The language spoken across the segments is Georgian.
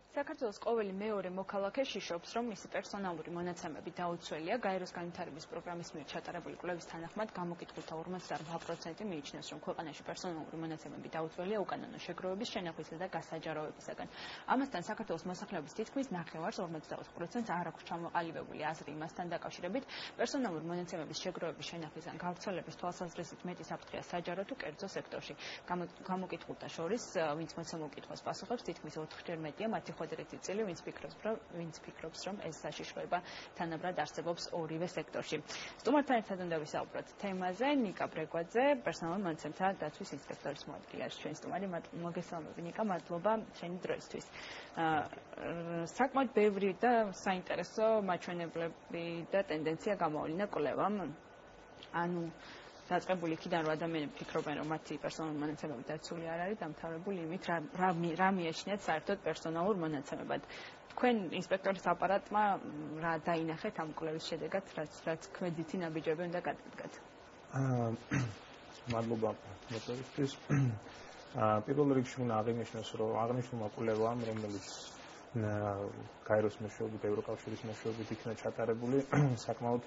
საქართველოს ყოველი მეორე მოქალაქე შიშობს, რომ მისი პერსონალური მონაცემები დაუცველია. გაეროს განვითარების პროგრამის მიერ ჩატარებული კვლევის თანახმად გამოკითხულთა 58% მიიჩნევს, რომ ქვეყანაში პერსონალური მონაცემები დაუცველია უკანონო შეგროვების, შენახვისა და გასაჯაროებისაგან. ამასთან საქართველოს მოსახლეობის თითქმის ნახევარს 54% არ აქვს ჩამოყალიბებული აზრი იმასთან დაკავშირებით, პერსონალური მონაცემების შეგროვების, შენახვისგან გავრცელების თვალსაზრისით მეტი საფრთხეა საჯარო თუ კერძო სექტორში. გამოკითხულთა შორის, ვინც მოცემულ კითხვას პასუხობს, თითქმის 4-ჯერ მეტია მათი ხვედრეთი წილი, ვინც ფიქრობს, რომ ეს საშიშროება თანაბრად არსებობს ორივე სექტორში. სტუმართან ერთად უნდა ვისაუბროთ თემაზე. ნიკა ბრეგვაძე, პერსონალურ მონაცემთა დაცვის ინსპექტორის მოადგილე არის ჩვენი სტუმარი. მოგესალმები ნიკა, მადლობა შენი დროისთვის. საკმაოდ ბევრი და საინტერესო მაჩვენებლები და ტენდენცია გამოვლინა კვლევამ. ანუ დაწყებული იქიდან რომ ადამიანები ფიქრობენ, რომ მათი პერსონალური მონაცემები დაცული არ არის, დამთავრებული იმით, რა მიეჩნიათ საერთოდ პერსონალურ მონაცემებად. თქვენ ინსპექტორის აპარატმა რა დაინახეთ ამ კვლევის შედეგად, რაც ქმედითი ნაბიჯები უნდა გადადგათ? მადლობა მოწვევისთვის. პირველ რიგში უნდა აღინიშნოს, რომ აღნიშნულმა კვლევამ, რომელიც გაეროს მეშვეობით, ევროკავშირის მეშვეობით იქნა ჩატარებული, საკმაოდ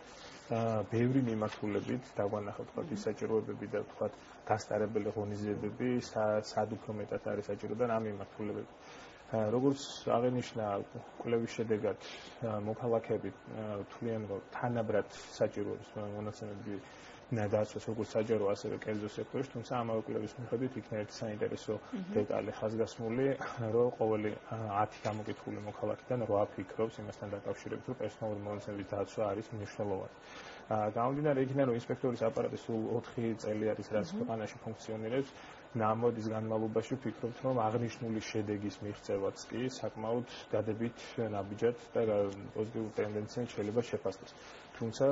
ბევრი მიმართულებით დაგვანახა თქვა ის საჭიროებები და თქვა გასტარებელი ღონისძიებები, სად უფრო მეტად არის საჭირო და რა მიმართულებები. როგორც აღინიშნა კვლევის შედეგად, მოქალაქეები თვლიან, რომ თანაბრად საჭიროებს მონაცემები დაცვას როგორც საჯარო, ასევე კერძო სექტორში, თუმცა ამავე კვლევის მიხედვით იქნა ერთი საინტერესო დეტალი ხაზგასმული, რომ ყოველი 10 გამოკითხული მოქალაქიდან 8 ფიქრობს იმასთან დაკავშირებით, რომ პერსონალური მონაცემების დაცვა არის მნიშვნელოვანი. გამომდინარე იქიდან, რომ ინსპექტორის აპარატი სულ 4 წელი არის, რაც ქვეყანაში ფუნქციონირებს, ნამოდის განმავლობაში ვფიქრობთ, რომ აღნიშნული შედეგის მიღწევაც კი საკმაოდ გადებით ნაბიჯად და პოზიტიურ ტენდენციად შეიძლება შეფასდეს. თუმცა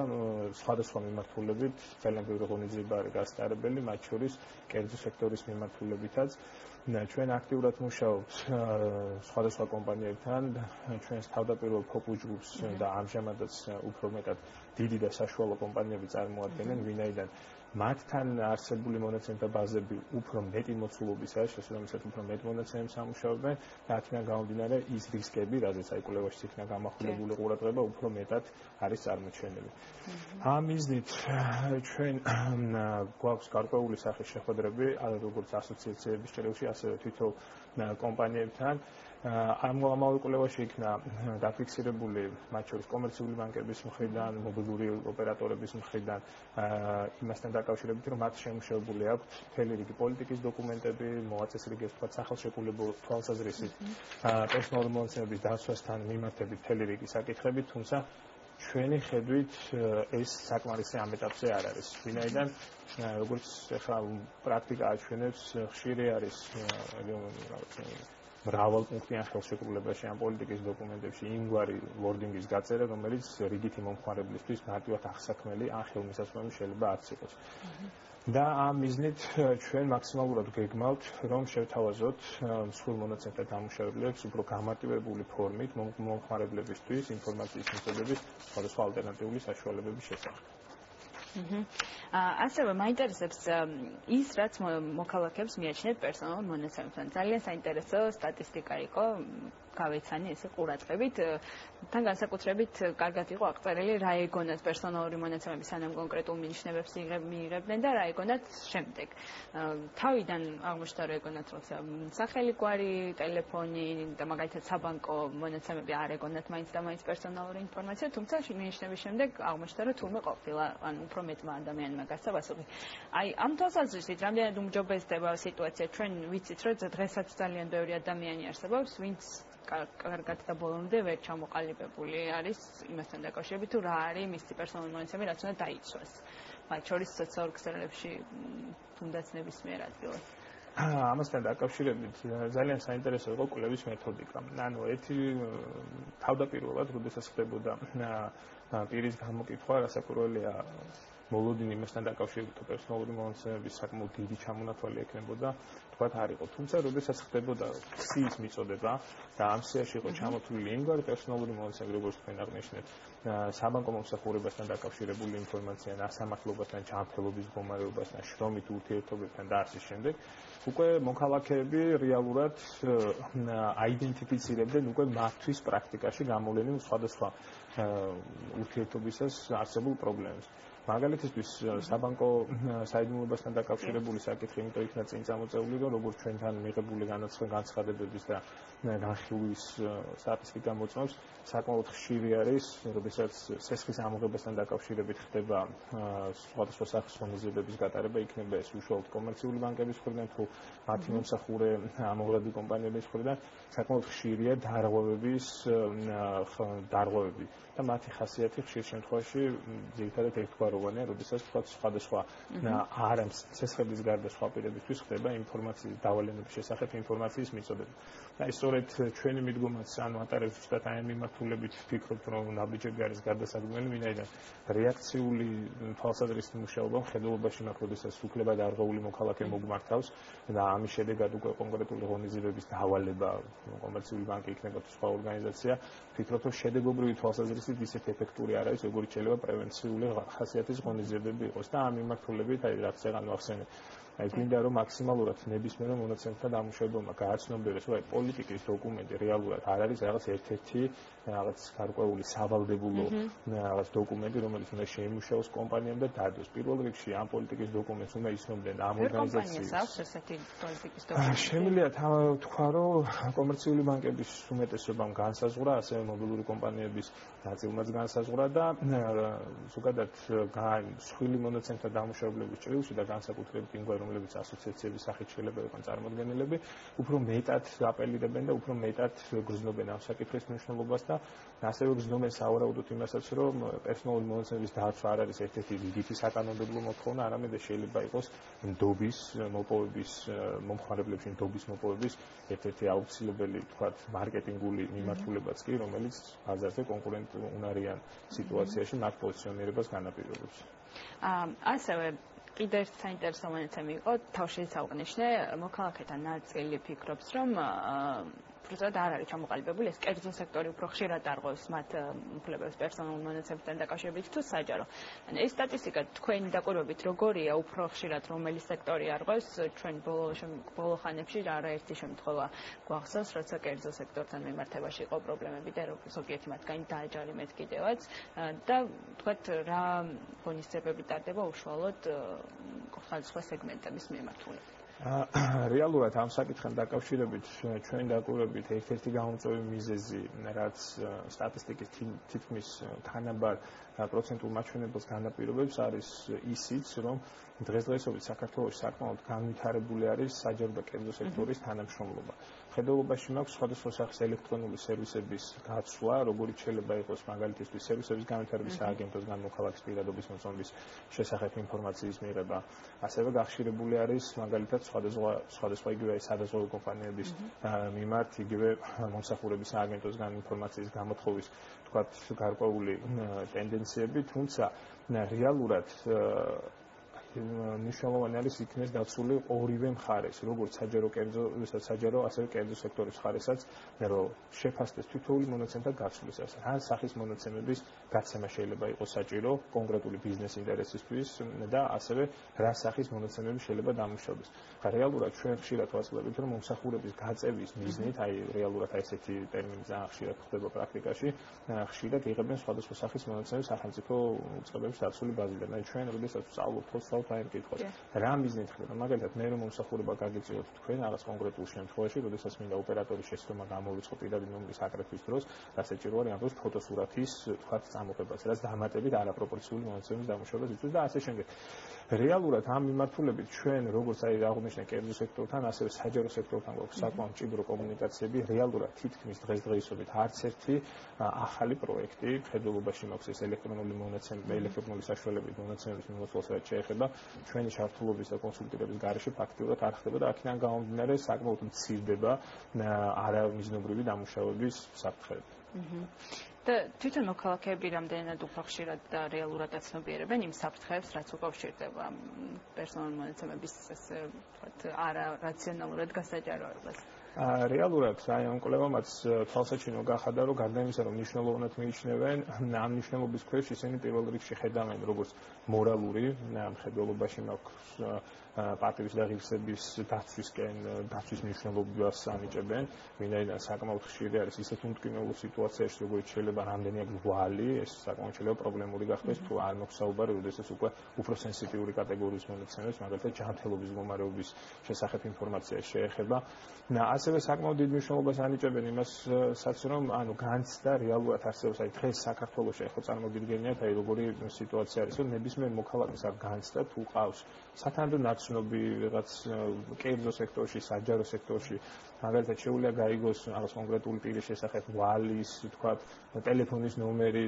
სხვადასხვა მიმართულებით ძალიან ბევრი ღონისძიება არის გასტარებელი, მათ შორის კერძო სექტორის მიმართულებითაც. ჩვენ აქტიურად მუშაობთ სხვადასხვა კომპანიებთან, ჩვენს თავდაპირველ ფოკუს ჯგუფს და ამჟამადაც უფრო მეტად დიდი და საშუალო კომპანიები წარმოადგენენ, ვინაიდან მათთან არსებული მონაცემთა ბაზები უფრო მეტი მოცულობისაა, შესაბამისად უფრო მეტ მონაცემებს ამუშავებენ და აქედან გამომდინარე ის რისკები, რაზეც აი კვლევაში იქნა გამახვილებული ყურადღება, უფრო მეტად არის წარმოჩენილი. ამ მიზნით ჩვენ გვაქვს გარკვეული სახის შეხვედრები, როგორც ასოციაციების წრეებში, ასევე თითოეულ კომპანიებთან. ამავე კვლევაში იქნა დაფიქსირებული მათ შორის კომერციული ბანკების მხრიდან, მობილური ოპერატორების მხრიდან იმასთან დაკავშირებით, რომ მათ შემუშავებული აქვთ მთელი რიგი პოლიტიკის დოკუმენტები, მოაწეს რიგი ასე ვთქვათ, სახელშეკრულებულ თვალსაზრისით პერსონალური მონაცემების დაცვასთან მიმართებით მთელი რიგი საკითხები, თუმცა ჩვენი ხედვით ეს საკმარისი ამ ეტაპზე არ არის. ვინაიდან როგორც ახლა პრაქტიკა აჩვენებს, ხშირი არის მრავალპუნქტიან ხელშეკრულებაში ამ პოლიტიკის დოკუმენტებში იმგვარი ვორდინგის გაწერა, რომელიც რიგითი მომხმარებლისთვის მარტივად აღსაქმელი ან ხელმისაწვდომი შეიძლება არც იყოს. და ამ მიზნით ჩვენ მაქსიმალურად გეგმავთ, რომ შევთავაზოთ მსხვილ მონაცემთა დამუშავებლებს უფრო გამარტივებული ფორმით მომხმარებლებისთვის ინფორმაციის მიღწევების სხვადასხვა ალტერნატიული საშუალებების შესახებ. ასევე მაინტერესებს ის, რაც მოქალაქეებს მიაჩნიათ პერსონალურ მონაცემებთან. ძალიან საინტერესო სტატისტიკა იყო, გავეცანი ესე ყურადღებით. თან განსაკუთრებით კარგად იყო აღწერილი რა ეგონათ პერსონალური მონაცემები სანამ კონკრეტულ მინიშნებებს მიიღებდნენ და რა ეგონათ შემდეგ. თავიდან აღმოჩნდა რომ ეგონათ როცა სახელი, გვარი, ტელეფონი და მაგალითად საბანკო მონაცემები არ ეგონათ მაინც და მაინც პერსონალური ინფორმაცია, თუმცა მინიშნების შემდეგ აღმოჩნდა რომ თურმე ყოფილა, ანუ უფრო მეტმა ადამიანმა გასცა პასუხი. აი ამ თვალსაზრისით რამდენად უმჯობესდება სიტუაცია, ჩვენ ვიცით რომ დღესაც ძალიან ბევრი ადამიანი არსებობს, ვინც კარგად და ბოლომდე ვერ ჩამოყალიბებული არის იმასთან დაკავშირებით, თუ რა არის მისი პერსონალური მონაცემები, რაც უნდა დაიცვას. მათ შორის სოციალურ ქსელებში თუნდაც ნებისმიერ ადგილას. ამასთან დაკავშირებით ძალიან საინტერესო იყო კვლევის მეთოდიკა. ანუ ერთი თავდაპირველად, როდესაც ხდებოდა პირის გამოკითხვა, რასაკვირველია მოლოდინი იმასთან დაკავშირებით პერსონალური მონაცემების საკმაოდ დიდი ჩამონათვალი ექნებოდა, თქვათ არ იყო. თუმცა, როდესაც ხდებოდა ქსის მიწოდება და ამ სიაში იყო ჩამოთვლილი იმგვარი პერსონალური მონაცემები, როგორც თქვენ აღნიშნეთ, საბანკო მომსახურებასთან დაკავშირებული ინფორმაცია, ასამართლობასთან, ჯანმრთელობის მდგომარეობასთან, შრომით ურთიერთობებთან და ასე შემდეგ. უკვე მოქალაქეები რეალურად აიდენტიფიცირებდნენ უკვე მათთვის პრაქტიკაში გამოვლენილ სხვადასხვა ურთიერთობისას არსებულ პრობლემებს. მაგალითისთვის საბანკო საიდუმლოებასთან დაკავშირებული საკითხი იმიტომ იქნა წინ წამოწეული, რომ როგორც ჩვენთან მიღებული განცხადებების და განხილვის სტატისტიკა მოწმობს, საკმაოდ ხშირი არის, როდესაც სესხის ამოღებასთან დაკავშირებით ხდება სხვადასხვა სახის ღონისძიებების გატარება, იქნება ეს უშუალოდ კომერციული ბანკების მხრიდან თუ მათი მომსახურე ამოღები კომპანიების მხრიდან, საკმაოდ ხშირია დარღვევები და მათი ხასიათი ხშირ შემთხვევაში ძირითადად ერთგვაროვანია, როდესაც თქვა სხვადასხვა არ სესხების გარდა სხვა პირებისთვის ხდება ინფორმაციის დავალენების შესახებ ინფორმაციის მიწოდება. და ის სწორედ ჩვენი მიდგომაც ანუ ატარებს ზუსტად აი ამ მიმართულებით ვფიქრობთ, რომ ნაბიჯები არის გარდასაქმელი, ვინაიდან რეაქციული თვალსაზრისით მუშაობა მხედველობაში მაქვს, როდესაც უფლება დარღვეული მოქალაქე მოგმართავს და ამის შედეგად უკვე კონკრეტული ღონისძიებების დავალება კომერციული ბანკი იქნება თუ სხვა ორგანიზაცია, ვფიქრობ, რომ შედეგობრივი თვალსაზრისით ისეთ ეფექტური არ არის, როგორც შეიძლება პრევენციული ხასიათის ღონისძიებები იყოს და ამ მიმართულებით აი რაც აღარ ახსენე. აი გვინდა რომ მაქსიმალურად ნებისმიერ მონაცემთან დამუშავებულმა გააცნობიეროს, რომ აი პოლიტიკის დოკუმენტი რეალურად არ არის რაღაც ერთ-ერთი რაღაც გარკვეული სავალდებულო რაღაც დოკუმენტი, რომელიც უნდა შეიმუშაოს კომპანიამ და დადოს. პირველ რიგში ამ პოლიტიკის დოკუმენტს უნდა იცნობდნენ ამ ორგანიზაციის. აქვს ესეთი პოლიტიკის დოკუმენტი. შემიძლია თქვა, რომ კომერციული ბანკების უმეტესობამ განსაზღვრა, ასევე მობილური კომპანიების ნაწილმაც განსაზღვრა და ზოგადად მსხვილი მონაცემთა დამუშავებლების ჭრილში და განსაკუთრებით იმ რომლებიც ასოციაციების სახით შეიძლება იყვნენ წარმოდგენილები, უფრო მეტად აპელირებენ და უფრო მეტად გრძნობენ ამ საკითხის მნიშვნელობას და ასევე გრძნობენ სავარაუდოდ იმასაც, რომ პერსონალური მონაცემების დაცვა არ არის ერთ-ერთი რიგითი საკანონმდებლო მოთხოვნა, არამედ შეიძლება იყოს ნდობის მოპოვების მომხმარებლებში ნდობის მოპოვების ერთ-ერთი აუცილებელი, თქვათ, მარკეტინგული მიმართულებაც კი, რომელიც ბაზარზე კონკურენტუნარიან სიტუაციაში მათ პოზიციონირებას განაპირობებს. ასევე კიდევ ერთ საინტერესო მონაცემი იყო, თავში საუბრნიშნე, მოქალაქეთა ნაწილი ფიქრობს, რომ უბრალოდ არ არის ჩამოყალიბებული ეს კერძო სექტორი უფრო ხშირად არღვევს მათ უფლებებს პერსონალურ მონაცემებთან დაკავშირებით თუ საჯარო. ეს სტატისტიკა თქვენი დაკვირვებით როგორია, უფრო ხშირად რომელი სექტორი არღვევს? ჩვენ ბოლო ხანებში არაერთი შემთხვევა გვახსოვს, როცა კერძო სექტორთან მიმართებაში იყო პრობლემები და ზოგიერთი მათგანი დააჯარი მეტ კიდევაც და თქვათ რა ღონისძიებები ტარდება უშუალოდ სხვადასხვა სეგმენტების მიმართულებით. რეალურად ამ საკითხთან დაკავშირებით ჩვენი დაკვირვებით ერთ-ერთი გამომწვევი მიზეზი, რაც სტატისტიკის თითქმის თანაბარ პროცენტულ მაჩვენებელს განაპირობებს, არის ისიც, რომ დღესდღეობით საქართველოში საკმაოდ განვითარებული არის საჯარო და კერძო სექტორის თანამშრომლობა. ხედელობაში მაქვს სხვადასხვა სახის ელექტრონული სერვისების გაცვლა, როგორც შეიძლება იყოს მაგალითისთვის სერვისების განვითარების სააგენტოსგან მოქალაქის პირადობის მოწმობის შესახებ ინფორმაციის მიღება. ასევე გახშირებული არის მაგალითად სხვადასხვა იგივე სადაზღვევო კომპანიების მიმართ იგივე მომსახურების სააგენტოსგან ინფორმაციის გამოთხოვის, თქვათ, გარკვეული ტენდენციები, თუმცა რეალურად მნიშვნელოვანი არის იქნეს დაცული ორივე მხარეს, როგორც საჯარო, ასევე კერძო სექტორის მხარესაც, რომ შეფასდეს თითოეული მონაცემთა გაცვლისას. რა სახის მონაცემების გაცემა შეიძლება იყოს საჭირო კონკრეტული ბიზნეს ინტერესისთვის და ასევე რა სახის მონაცემები შეიძლება დამუშავდეს. რეალურად ჩვენ ხშირად ვაწყდებით, რომ მომსახურების გაწევის მიზნით, აი რეალურად აი ესეთი ტერმინი ძალიან ხშირად ხდება პრაქტიკაში, ხშირად იღებენ სხვადასხვა სახის მონაცემებს სახელმწიფო უწყებების დაცული ბაზიდან. აი ჩვენ როდესაც ვსწავლობთ აი მკითხოს. რა მიზნით ხდება? მაგალითად, მე რომ მომსახურება გაგიწიოთ თქვენ რაღაც კონკრეტულ შემთხვევაში, როდესაც მინდა ოპერატორის შეცდომა გამოვიწყო პირადი ნომრის აკრეფვის დროს, დასაჭირო არის ამბობს ფოტოსურათის, თქვათ, წამოღებას, რაც დამატებით არაპროპორციული მონაცემების დამუშავებას იწვევს და ასე შემდეგ. რეალურად ამ მიმართულებით ჩვენ როგორც აი აღნიშნე კერძო სექტორთან, ასევე საჯარო სექტორთან გვაქვს საკმაოდ მჭიდრო კომუნიკაციები, რეალურად თითქმის დღესდღეობით არც ერთი ახალი პროექტი მხედველობაში მაქვს ეს ელექტრონული მონაცემები, ელექტრონული საშუალებით მონაცემების მიმოწვევას რაც შეეხება ჩვენი ჩართულობის და კონსულტირების გარეშე ფაქტიურად არ ხდება და აქედან გამომდინარე საკმაოდ მცირდება არამიზნობრივი დამუშავების საფრთხეები. და თვითონ მოქალაქეები რამდენად უფრო ხშირად და რეალურად აცნობიერებენ იმ საფრთხეებს, რაც უკავშირდება პერსონალურ მონაცემების ესე ვთქვათ არარაციონალურად გასაჯაროებას. რეალურად აი ამ კვლევამაც თვალსაჩინო გახადა, რომ გარდა იმისა, რომ მნიშვნელოვნად მიიჩნევენ, ამ მნიშვნელობის ქვეშ ისინი პირველ რიგში ხედავენ როგორც მორალური, მხედველობაში მაქვს პატივის და ღირსების დაცვისკენ, დაცვის მნიშვნელობას ანიჭებენ, ვინაიდან საკმაოდ ხშირი არის ისეთ უმტკივნეულ სიტუაციაში, როგორც შეიძლება რამდენი გვალი, ეს საკმაოდ შეიძლება პრობლემური გახდეს, თუ არ მოგსაუბარი, როდესაც უკვე უფრო სენსიტიური კატეგორიის მონაცემებს, მაგალითად ჯანმრთელობის მდგომარეობის შესახებ ინფორმაცია შეეხება. ასევე საკმაოდ დიდ მნიშვნელობას ანიჭებენ იმასაც, რომ განცდა რეალურად არსებობს, დღეს საქართველოში ახლა წარმოგიდგენიათ, როგორი სიტუაცია არის, რომ ნებისმიერ მოქალაქეს არ განცდა თუ ყავს სათანადო ნაცნობი რაღაც კერძო სექტორში, საჯარო სექტორში, მაგალითად შეუძლია გაიგოს რაღაც კონკრეტული პირის შესახებ ვალის, თქვა, ტელეფონის ნომერი,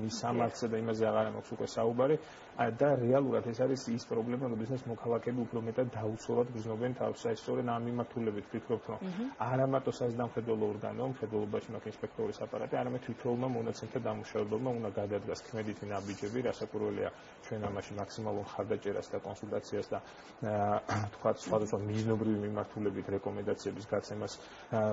მის სამართლზე და იმაზე აღარ მაქვს უკვე საუბარი და რეალურად ეს არის ის პრობლემა, როდესაც მოქალაქეები უფრო მეტად დაუცლებლად გრძნობენ თავს. აი სწორედ ამ მიმართულებით ვფიქრობ, რომ არა მარტო საზამხედველო ორგანო, მხედველობაში მაქვს ინსპექტორის აპარატი, არამედ თვითონმა მონაცემთა დამუშავებელმა უნდა გადადგას ქმედითი ნაბიჯები, რასაკვირველია ჩვენ ამაში მაქსიმალურ მხარდაჭერას და კონსულტაციას და თქვა სხვადასხვა მიზნობრივი მიმართულებით რეკომენდაციების გაცემას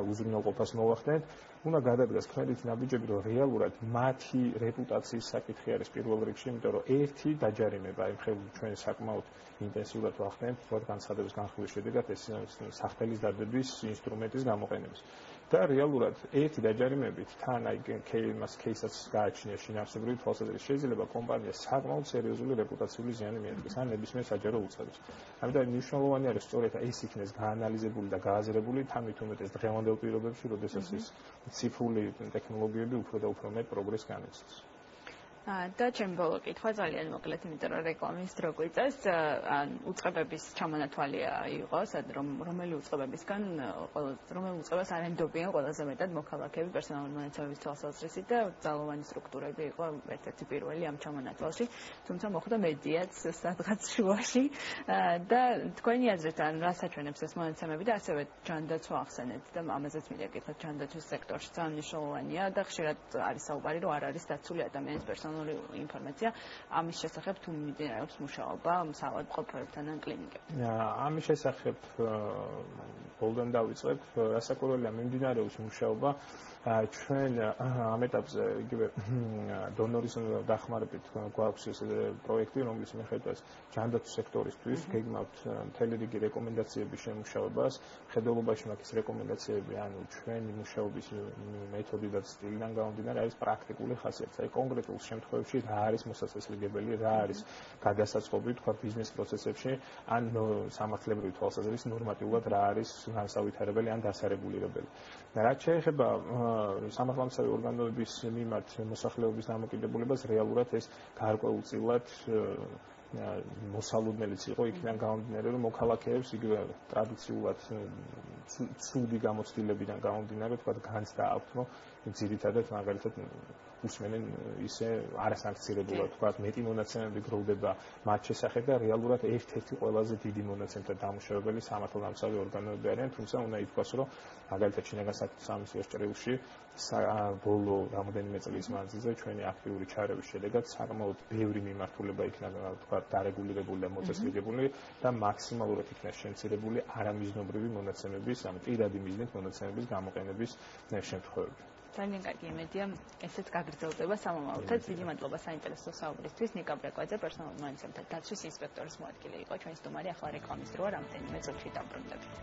უზრუნველყოფას მოვახდენთ. უნდა გადადგას ქმედითი ნაბიჯები, რომ რეალურად მათი რეპუტაციის საკითხი არის პირველ რიგში, იმიტომ რომ ერთი დაჯარიმება, აი ჩვენ საკმაოდ ინტენსიურად ვახდენთ თქვა განცხადების განხილვის შედეგად ეს სახთელის დადების ინსტრუმენტის გამოყენებას. და რეალურად ერთი დაჯარიმებით თან აი იმას кейსაც გააჩნია შინაარსობრივი თვალსაზრისით შეიძლება კომპანიას საკმაოდ სერიოზული რეპუტაციული ზიანი მიადგეს ან ნებისმიერ საჯარო უწყებას. ამიტომ მნიშვნელოვანი არის სწორედ ეს იქნეს გაანალიზებული და გააზრებული თან მით უმეტეს დღევანდელ პირობებში, როდესაც ეს ციფრული ტექნოლოგიები უფრო და უფრო მეტ პროგრესს განიცდის. და ჩემი ბოლო კითხვა ძალიან მოკლედ, იმიტომ რომ რეკლამის დრო გვიწევს, უწყებების ჩამონათვალია იყო, რომელი უწყებებისგან რომელ უწყებას არ ენდობიან ყველაზე მეტად მოქალაქეები პერსონალური მონაცემების თვალსაზრისით და ძალოვანი სტრუქტურები იყო ერთ-ერთი პირველი ამ ჩამონათვალში, თუმცა მოხდა მედიაც სადღაც შუაში და თქვენი აზრით ან რას აჩვენებს ეს მონაცემები და ასევე ჯანდაცვა ახსენეთ და ამაზეც მინდა გითხრათ, ჯანდაცვის სექტორში ძალიან მნიშვნელოვანია და ხშირად არის საუბარი, რომ არ არის დაცული ადამიანის პერსონალური ინფორმაცია ამის შესახებ თუ მიმდინარეობს მუშაობა საავადმყოფოებთან ან კლინიკებთან. ამის შესახებ ბოლოდან დავიწყებ, რასაკვირველია მიმდინარეობს მუშაობა ჩვენ ამ ეტაპზე იგივე დონორის დახმარებით გვაქვს ეს პროექტი, რომლის მიხედვით ჯანდაცვის სექტორისთვის გეგმავთ მთელი რიგი რეკომენდაციების შემუშავებას. მხედველობაში მაქვს რეკომენდაციები, ანუ ჩვენი მუშაობის მეთოდი და სტილიდან გამომდინარე არის პრაქტიკული ხასიათი. აი კონკრეტულ შემთხვევებში რა არის მოსაწესრიგებელი, რა არის გადასაწყობი, თქვა ბიზნეს პროცესებში, ან სამართლებრივი თვალსაზრისით ნორმატიულად რა არის განსავითარებელი ან დასარეგულირებელი. რაც შეეხება სამართალმცავი ორგანოების მიმართ მოსახლეობის დამოკიდებულებას, რეალურად ეს გარკვეულწილად მოსალოდნელიც იყო იქიდან გამომდინარე, რომ მოქალაქეებს იგივე ტრადიციულად ცუდი გამოცდილებიდან გამომდინარე, თქვა განცდა აქვთ, რომ ძირითადად მაგალითად უსმენენ ისე არასანქცირებულად, თქვა მეტი მონაცემები გროვდება მათ შესახებ და რეალურად ერთ-ერთი ყველაზე დიდი მონაცემთა დამუშავებელი სამართალდამცავი ორგანოები არიან, თუმცა უნდა ითქვას, რომ მაგალითად შინაგან საქმეთა სამინისტროს ჭრილში ბოლო რამოდენიმე წლის მანძილზე ჩვენი აქტიური ჩარევის შედეგად საკმაოდ ბევრი მიმართულება იქნა თქვა დარეგულირებული და მოწესრიგებული და მაქსიმალურად იქნა შემცირებული არამიზნობრივი მონაცემების, ამ პირადი მიზნით მონაცემების გამოყენების შემთხვევები. ძალიან კარგი იმედია, ესეც გაგრძელდება სამომავლოდაც. დიდი მადლობა საინტერესო საუბრისთვის. ნიკა ბრეკვაძე, პერსონალური მონაცემთა დაცვის ინსპექტორის მოადგილე იყო ჩვენი სტუმარი. ახლა რეკლამის დროა, რამდენიმე წუთში დავბრუნდებით.